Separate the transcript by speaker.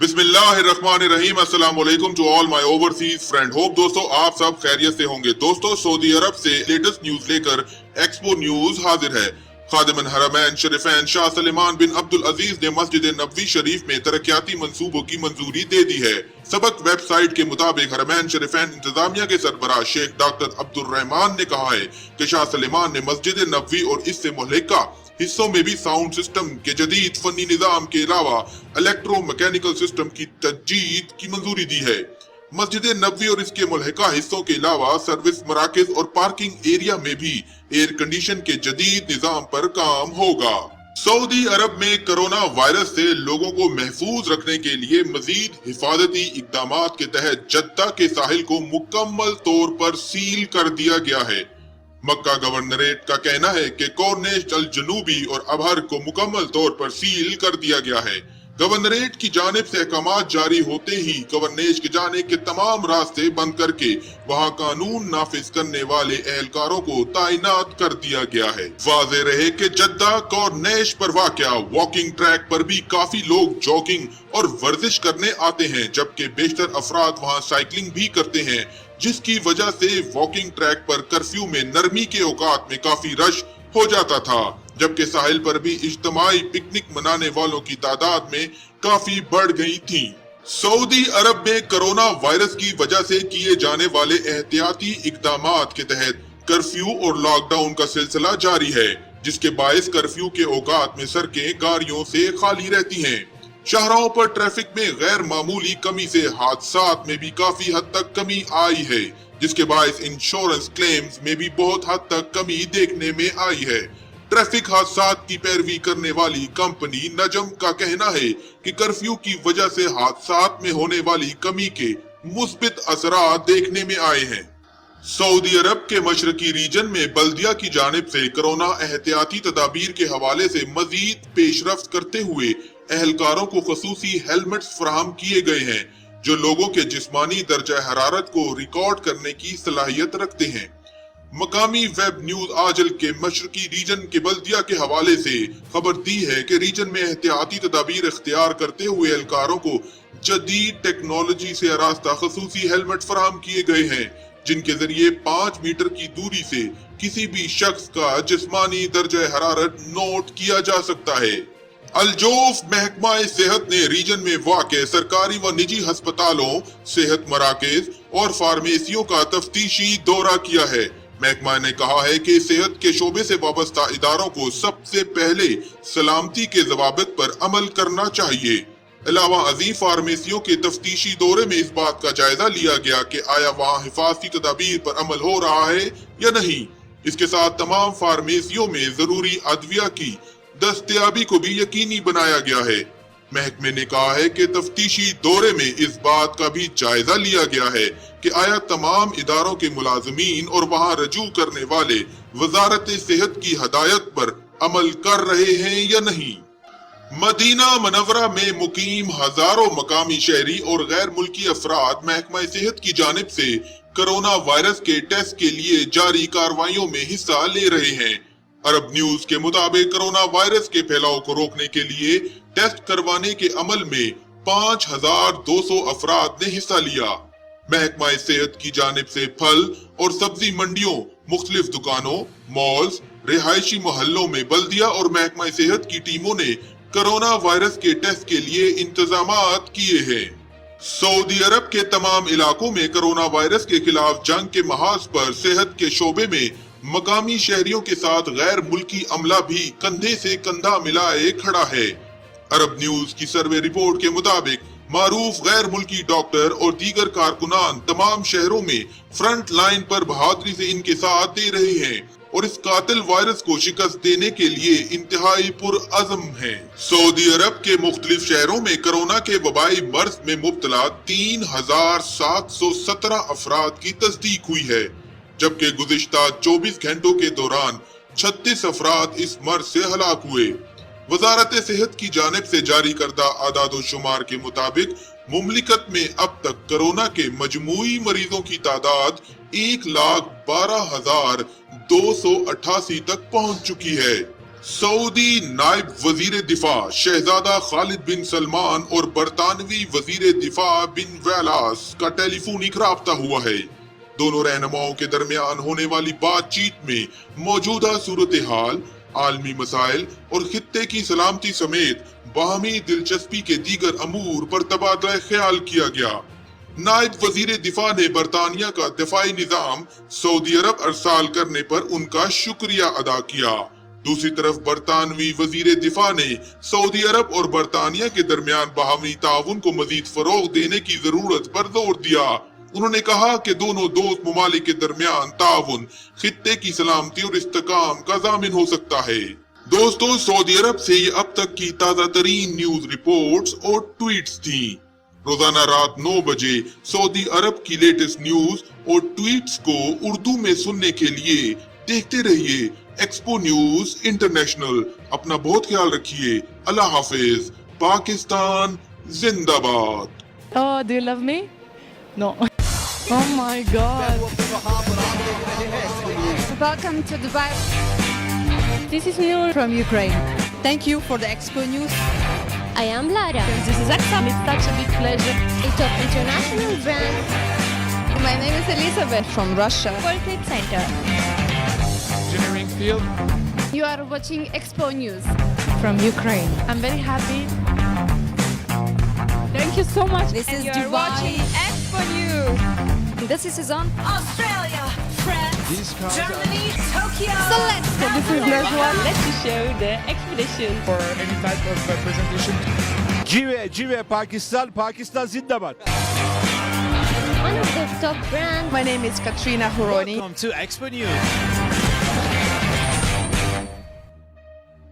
Speaker 1: बिस्मिल्लाहिर्रहमानिर्रहीम। अस्सलाम वालेकुम to all my overseas friend. Hope दोस्तों आप सब खैरियत से होंगे। दोस्तों सऊदी अरब से लेटेस्ट न्यूज लेकर एक्सपो न्यूज हाजिर है। खादिमुल हरमैन शरीफैन शाह सलेमान बिन अब्दुल अजीज ने मस्जिद नबवी शरीफ में तरक्याती मंसूबों की मंजूरी दे दी है। सबक वेबसाइट के मुताबिक हरमैन शरीफैन इंतजामिया के सरबराह शेख डॉक्टर अब्दुल रहमान ने कहा है कि शाह सलेमान ने मस्जिद नबवी और इससे मुहल्लिका हिस्सों में भी साउंड सिस्टम के जदीद फनी निजाम के अलावा इलेक्ट्रो मैकेनिकल सिस्टम की तजदीद की मंजूरी दी है। मस्जिद नबवी और इसके मुल्हिका हिस्सों के अलावा सर्विस मराकज और पार्किंग एरिया में भी एयर कंडीशन के जदीद निजाम पर काम होगा। सऊदी अरब में कोरोना वायरस से लोगों को महफूज रखने के लिए मजीद हिफाजती इकदामात के तहत जद्दा के साहिल को मुकम्मल तौर पर सील कर दिया गया है। मक्का गवर्नरेट का कहना है कि कॉर्निश अल जनूबी और अबहर को मुकम्मल तौर पर सील कर दिया गया है। गवर्नरेट की जानिब से अहकामात जारी होते ही कॉर्निश के जाने के तमाम रास्ते बंद करके वहां कानून नाफिज करने वाले एहलकारों को तैनात कर दिया गया है। वाज़ेह रहे कि जद्दा कॉर्निश पर वाक़या वॉकिंग ट्रैक पर भी काफी लोग जॉगिंग और वर्जिश करने आते हैं, जबकि बेशतर अफराद वहां साइकिलिंग भी करते हैं, जिसकी वजह से वॉकिंग ट्रैक पर कर्फ्यू में नरमी के औकात में काफी रश हो जाता था, जबकि साहिल पर भी इज्तिमाई पिकनिक मनाने वालों की तादाद में काफी बढ़ गई थी। सऊदी अरब में कोरोना वायरस की वजह से किए जाने वाले एहतियाती इकदामात के तहत कर्फ्यू और लॉकडाउन का सिलसिला जारी है, जिसके बायस कर्फ्यू के औकात में सड़कें गाड़ियों से खाली रहती हैं। शहरों पर ट्रैफिक में गैर मामूली कमी से हादसात में भी काफी हद तक कमी आई है, जिसके बायस इंश्योरेंस क्लेम्स में भी बहुत हद तक कमी देखने में आई है। ट्रैफिक हादसात की पैरवी करने वाली कंपनी नजम का कहना है कि कर्फ्यू की वजह से हादसात में होने वाली कमी के मुस्बित असरात देखने में आए हैं। सऊदी अरब के मशरकी रीजन में बल्दिया की जानिब से कोरोना एहतियाती तदाबीर के हवाले से मजीद पेशरफ्त करते हुए एहलकारों को खसूसी हेलमेट्स फराहम किए गए हैं, जो लोगों के जिस्मानी दर्जा हरारत को रिकॉर्ड करने की सलाहियत रखते हैं। मकामी वेब न्यूज आजल के मशरकी रीजन के बल्दिया के हवाले से खबर दी है कि रीजन में एहतियाती तदाबीर इख्तियार करते हुए एहलकारों को जदीद टेक्नोलॉजी से आरास्ता खसूसी हेलमेट फराहम किए गए हैं, जिनके जरिए 5 मीटर की दूरी से किसी भी शख्स का जिस्मानी दर्जा हरारत नोट किया जा सकता है। अलजोफ महकमा सेहत ने रीजन में वाक़े सरकारी व निजी अस्पतालों, सेहत मराकज और फार्मेसियों का तफ्तीशी दौरा किया है। महकमा ने कहा है कि सेहत के शोबे से वाबस्ता इदारों को सबसे पहले सलामती के ज़वाबित पर अमल करना चाहिए। अलावा अजीम फार्मेसियों के तफ्तीशी दौरे में इस बात का जायजा लिया गया कि आया वहाँ हिफाजती तदाबीर पर अमल हो रहा है या नहीं। इसके साथ तमाम फार्मेसियों में जरूरी अदविया की दस्तयाबी को भी यकीनी बनाया गया है। महकमे ने कहा है कि तफ्तीशी दौरे में इस बात का भी जायजा लिया गया है कि आया तमाम इदारों के मुलाजमीन और वहाँ रजू करने वाले वजारत सेहत की हदायत पर अमल कर रहे हैं या नहीं। मदीना मनवरा में मुकीम हजारों मकामी शहरी और गैर मुल्की अफराद महकमा सेहत की जानिब से कोरोना वायरस के टेस्ट के लिए जारी कार्रवाइयों में हिस्सा ले रहे हैं। अरब न्यूज के मुताबिक कोरोना वायरस के फैलाव को रोकने के लिए टेस्ट करवाने के अमल में 5200 अफराद ने हिस्सा लिया। महकमा सेहत की जानिब से फल और सब्जी मंडियों, मुख्तलिफ दुकानों, मॉल्स, रिहायशी मोहल्लों में बल्दिया और महकमा सेहत की टीमों ने कोरोना वायरस के टेस्ट के लिए इंतजामात किए हैं। सऊदी अरब के तमाम इलाकों में कोरोना वायरस के खिलाफ जंग के महाज पर सेहत के शोबे में मकामी शहरियों के साथ गैर मुल्की अमला भी कंधे से कंधा मिलाए खड़ा है। अरब न्यूज की सर्वे रिपोर्ट के मुताबिक मारूफ गैर मुल्की डॉक्टर और दीगर कारकुनान तमाम शहरों में फ्रंट लाइन पर बहादुरी से इनके साथ दे रहे हैं और इस कातिल वायरस को शिकस्त देने के लिए इंतहाई पुरअज़म हैं। सऊदी अरब के मुख्तलिफ शहरों में कोरोना के वबाई मर्ज में मुब्तला 3717 अफराद की तस्दीक हुई है, जबकि गुज़िश्ता 24 घंटों के दौरान 36 अफराद इस मर्ज से हलाक हुए। वजारत सेहत की जानिब से जारी करदा आदादो शुमार के मुताबिक मुमलिकत में अब तक कोरोना के मजमूई मरीजों की तादाद 1,12,288 तक पहुंच चुकी है। سعودی نائب وزیر دفاع شہزادہ خالد بن سلمان اور برطانوی وزیر دفاع بن ویلاس کا ٹیلی فونک رابطہ ہوا ہے۔ دونوں رہنماؤں کے درمیان ہونے والی بات چیت میں موجودہ صورتحال، عالمی مسائل اور خطے کی سلامتی سمیت باہمی دلچسپی کے دیگر امور پر تبادلہ خیال کیا گیا۔ نائب وزیر دفاع نے برطانیہ کا دفاعی نظام سعودی عرب ارسال کرنے پر ان کا شکریہ ادا کیا۔ دوسری طرف برطانوی وزیر دفاع نے سعودی عرب اور برطانیہ کے درمیان باہمی تعاون کو مزید فروغ دینے کی ضرورت پر زور دیا۔ انہوں نے کہا کہ دونوں دوست ممالک کے درمیان تعاون خطے کی سلامتی اور استحکام کا ضامن ہو سکتا ہے۔ دوستو، سعودی عرب سے یہ اب تک کی تازہ ترین نیوز رپورٹس اور ٹویٹس تھیں۔ روزانہ رات 9 بجے سعودی عرب کی لیٹسٹ نیوز اور ٹویٹس کو اردو میں سننے کے لیے دیکھتے رہیے ایکسپو نیوز انٹرنیشنل۔ اپنا بہت خیال رکھیے۔ اللہ حافظ۔ پاکستان زندہ باد۔
Speaker 2: Oh, do you love me? No. Oh my God.
Speaker 3: Welcome to Dubai
Speaker 2: This is Noor
Speaker 3: from Ukraine. Thank you for the Expo News.
Speaker 4: I am Lara.
Speaker 2: This is Aksam. It's such a big pleasure.
Speaker 4: A top international brand.
Speaker 3: My name is Elizabeth from Russia.
Speaker 4: World Trade Center.
Speaker 5: Engineering field.
Speaker 3: You are watching Expo News.
Speaker 2: From Ukraine. I'm very happy. Thank you so much.
Speaker 3: This is
Speaker 4: You are
Speaker 3: Dubai.
Speaker 4: watching Expo News.
Speaker 3: This is Suzanne.
Speaker 4: Australia, France,
Speaker 5: These cars
Speaker 4: Germany, Tokyo.
Speaker 3: So let's go.
Speaker 2: This is Najwa. Let's show the expedition.
Speaker 5: for any type of presentation.
Speaker 6: جیوے پاکستان پاکستان زندہ باد.
Speaker 4: One of the top brands.
Speaker 3: My name is Katrina Horoni.
Speaker 6: Welcome to Expo News.